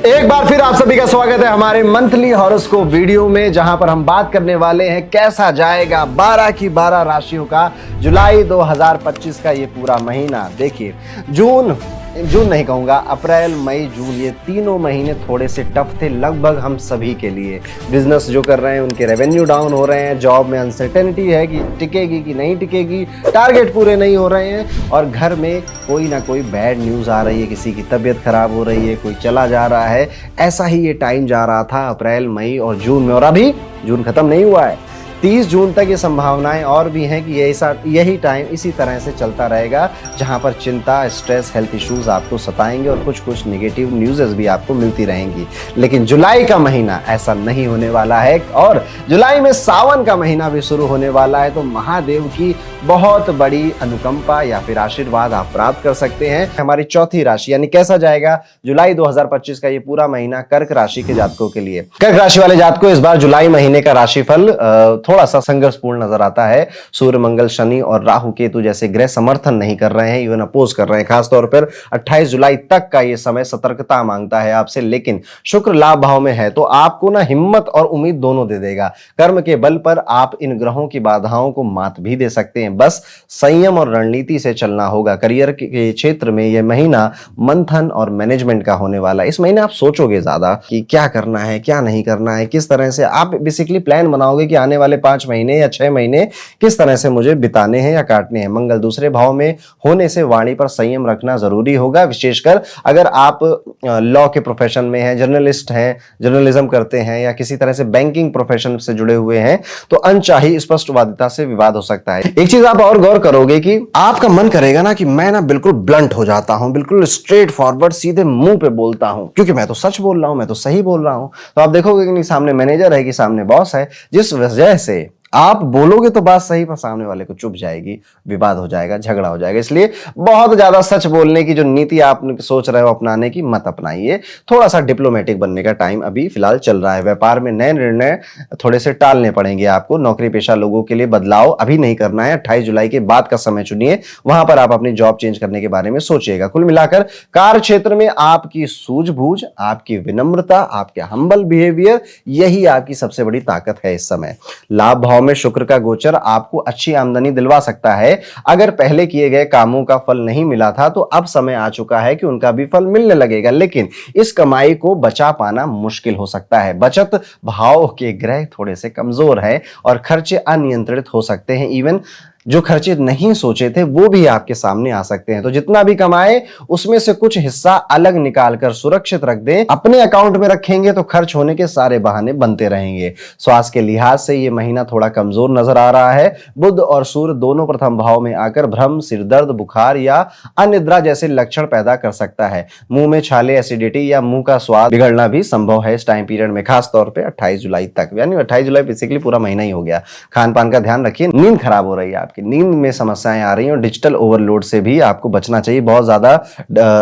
एक बार फिर आप सभी का स्वागत है हमारे मंथली हॉरोस्कोप वीडियो में, जहां पर हम बात करने वाले हैं कैसा जाएगा 12 की 12 राशियों का जुलाई 2025 का ये पूरा महीना। देखिए, जून नहीं कहूंगा, अप्रैल मई जून, ये तीनों महीने थोड़े से टफ थे लगभग हम सभी के लिए। बिजनेस जो कर रहे हैं उनके रेवेन्यू डाउन हो रहे हैं, जॉब में अनसर्टेनिटी है कि टिकेगी कि नहीं टिकेगी, टारगेट पूरे नहीं हो रहे हैं, और घर में कोई ना कोई बैड न्यूज़ आ रही है, किसी की तबीयत खराब हो रही है, कोई चला जा रहा है। ऐसा ही ये टाइम जा रहा था अप्रैल मई और जून में, और अभी जून खत्म नहीं हुआ है। 30 जून तक ये संभावनाएं और भी हैं कि यही टाइम इसी तरह से चलता रहेगा, जहां पर चिंता, स्ट्रेस, हेल्थ इश्यूज आपको सताएंगे और कुछ नेगेटिव न्यूज़ भी आपको मिलती रहेंगी। लेकिन जुलाई का महीना ऐसा नहीं होने वाला है, और जुलाई में सावन का महीना भी शुरू होने वाला है, तो महादेव की बहुत बड़ी अनुकंपा या फिर आशीर्वाद आप प्राप्त कर सकते हैं। हमारी चौथी राशि यानी कैसा जाएगा जुलाई 2025 का ये पूरा महीना कर्क राशि के जातकों के लिए। कर्क राशि वाले जातकों, इस बार जुलाई महीने का राशिफल थोड़ा सा संघर्षपूर्ण नजर आता है। सूर्य, मंगल, शनि और राहु केतु जैसे ग्रह समर्थन नहीं कर रहे हैं, इवन अपोज कर रहे हैं। खासतौर पर 28 जुलाई तक का ये समय सतर्कता मांगता है आपसे, लेकिन शुक्र लाभ भाव में है तो आपको ना हिम्मत और उम्मीद दोनों दे देगा। कर्म के बल पर आप इन ग्रहों की बाधाओं को मात भी दे सकते हैं, बस संयम और रणनीति से चलना होगा। करियर के क्षेत्र में यह महीना मंथन और मैनेजमेंट का होने वाला है। इस महीने आप सोचोगे ज्यादा कि क्या करना है, क्या नहीं करना है, किस तरह से आप बेसिकली प्लान बनाओगे कि आने वाले 5 महीने या 6 महीने किस तरह से मुझे बिताने हैं या काटने हैं। मंगल दूसरे भाव में होने से वाणी पर संयम रखना जरूरी होगा, विशेषकर अगर आप लॉ के प्रोफेशन में हैं, जर्नलिस्ट हैं, जर्नलिज्म करते हैं, या किसी तरह से बैंकिंग प्रोफेशन से जुड़े हुए हैं, तो अनचाही स्पष्टवादिता से विवाद हो सकता है। एक चीज आप और गौर करोगे कि आपका मन करेगा ना कि मैं ना बिल्कुल ब्लंट हो जाता हूं, बिल्कुल स्ट्रेट फॉरवर्ड सीधे मुंह पे बोलता हूं, क्योंकि मैं तो सच बोल रहा हूं, मैं तो सही बोल रहा हूं। तो आप देखोगे कि नहीं, सामने मैनेजर है कि सामने बॉस है, जिस वजह से आप बोलोगे तो बात सही, पर सामने वाले को चुभ जाएगी, विवाद हो जाएगा, झगड़ा हो जाएगा। इसलिए बहुत ज्यादा सच बोलने की जो नीति आप सोच रहे हो अपनाने की, मत अपनाइए। थोड़ा सा डिप्लोमेटिक बनने का टाइम अभी फिलहाल चल रहा है। व्यापार में नए निर्णय थोड़े से टालने पड़ेंगे आपको। नौकरी पेशा लोगों के लिए बदलाव अभी नहीं करना है, 28 जुलाई के बाद का समय चुनिए, वहां पर आप अपनी जॉब चेंज करने के बारे में सोचिएगा। कुल मिलाकर कार्य क्षेत्र में आपकी सूझबूझ, आपकी विनम्रता, आपके हम्बल बिहेवियर, यही आपकी सबसे बड़ी ताकत है इस समय। लाभ भाव में शुक्र का गोचर आपको अच्छी आमदनी दिलवा सकता है। अगर पहले किए गए कामों का फल नहीं मिला था तो अब समय आ चुका है कि उनका भी फल मिलने लगेगा, लेकिन इस कमाई को बचा पाना मुश्किल हो सकता है। बचत भाव के ग्रह थोड़े से कमजोर है और खर्चे अनियंत्रित हो सकते हैं। इवन जो खर्चे नहीं सोचे थे वो भी आपके सामने आ सकते हैं। तो जितना भी कमाए उसमें से कुछ हिस्सा अलग निकालकर सुरक्षित रख दें। अपने अकाउंट में रखेंगे तो खर्च होने के सारे बहाने बनते रहेंगे। स्वास्थ्य के लिहाज से यह महीना थोड़ा कमजोर नजर आ रहा है। बुध और सूर्य दोनों प्रथम भाव में आकर भ्रम, सिरदर्द, बुखार या अनिद्रा जैसे लक्षण पैदा कर सकता है। मुंह में छाले, एसिडिटी या मुंह का स्वाद बिगड़ना भी संभव है इस टाइम पीरियड में, खासतौर पर 28 जुलाई तक। यानी 28 जुलाई बेसिकली पूरा महीना ही हो गया। खान पान का ध्यान रखिए। नींद खराब हो रही है, आपकी नींद में समस्याएं आ रही हैं, और डिजिटल ओवरलोड से भी आपको बचना चाहिए। बहुत ज्यादा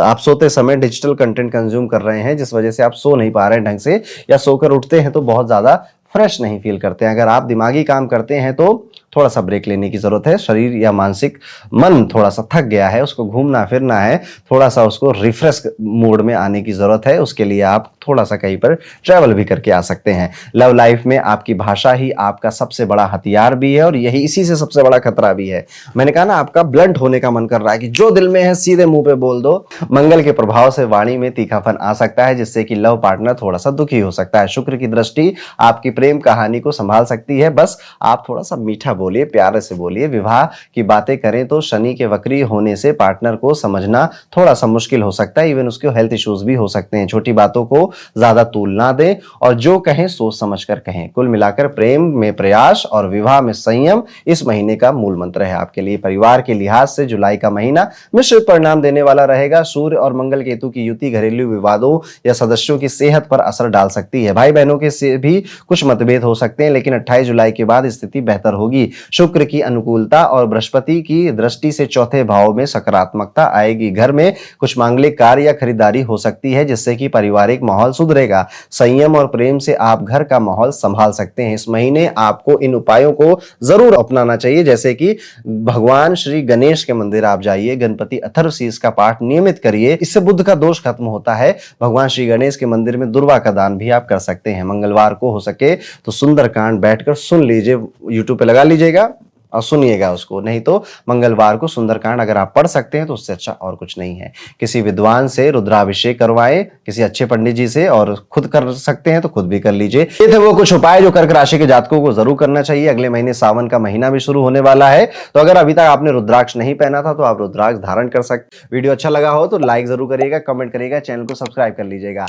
आप सोते समय डिजिटल कंटेंट कंज्यूम कर रहे हैं, जिस वजह से आप सो नहीं पा रहे हैं ढंग से, या सोकर उठते हैं तो बहुत ज्यादा फ्रेश नहीं फील करते हैं। अगर आप दिमागी काम करते हैं तो थोड़ा सा ब्रेक लेने की जरूरत है। शरीर या मानसिक मन थोड़ा सा थक गया है, उसको घूमना फिरना है, थोड़ा सा उसको रिफ्रेश मोड में आने की जरूरत है। उसके लिए आप थोड़ा सा कहीं पर ट्रैवल भी करके आ सकते हैं। लव लाइफ में आपकी भाषा ही आपका सबसे बड़ा हथियार भी है, और यही इसी से सबसे बड़ा खतरा भी है। मैंने कहा ना, आपका ब्लंट होने का मन कर रहा है कि जो दिल में है सीधे मुंह पे बोल दो। मंगल के प्रभाव से वाणी में तीखापन आ सकता है, जिससे कि लव पार्टनर थोड़ा सा दुखी हो सकता है। शुक्र की दृष्टि आपकी प्रेम कहानी को संभाल सकती है, बस आप थोड़ा सा मीठा बोलिए, प्यार से बोलिए। विवाह की बातें करें तो शनि के वक्री होने से पार्टनर को समझना थोड़ा सा मुश्किल हो सकता है। इवन उसके हेल्थ इश्यूज भी हो सकते हैं। छोटी बातों को ज्यादा तूल ना दें, और जो कहें सोच समझकर कहें। कुल मिलाकर प्रेम में प्रयास और विवाह में संयम इस महीने का मूल मंत्र है आपके लिए। परिवार के लिहाज से जुलाई का महीना मिश्रित परिणाम देने वाला रहेगा। सूर्य और मंगल केतु की युति घरेलू विवादों या सदस्यों की सेहत पर असर डाल सकती है। भाई बहनों के से भी कुछ मतभेद हो सकते हैं, लेकिन 28 जुलाई के बाद स्थिति बेहतर होगी। शुक्र की अनुकूलता और बृहस्पति की दृष्टि से चौथे भाव में सकारात्मकता आएगी। घर में कुछ मांगलिक कार्य या खरीदारी हो सकती है, जिससे कि पारिवारिक माहौल माहौल सुधरेगा। संयम और प्रेम से आप घर का माहौल संभाल सकते हैं। इस महीने आपको इन उपायों को जरूर अपनाना चाहिए, जैसे कि भगवान श्री गणेश के मंदिर आप जाइए, गणपति अथर्वशीष का पाठ नियमित करिए, इससे बुध का दोष खत्म होता है। भगवान श्री गणेश के मंदिर में दुर्वा का दान भी आप कर सकते हैं। मंगलवार को हो सके तो सुंदरकांड बैठकर सुन लीजिए, यूट्यूब पे लगा लीजिएगा और सुनिएगा उसको। नहीं तो मंगलवार को सुंदरकांड अगर आप पढ़ सकते हैं तो उससे अच्छा और कुछ नहीं है। किसी विद्वान से रुद्राभिषेक करवाएं, किसी अच्छे पंडित जी से, और खुद कर सकते हैं तो खुद भी कर लीजिए। ये थे वो कुछ उपाय जो कर्क राशि के जातकों को जरूर करना चाहिए। अगले महीने सावन का महीना भी शुरू होने वाला है, तो अगर अभी तक आपने रुद्राक्ष नहीं पहना था तो आप रुद्राक्ष धारण कर सकते। वीडियो अच्छा लगा हो तो लाइक जरूर करिएगा, कमेंट करिएगा, चैनल को सब्सक्राइब कर लीजिएगा।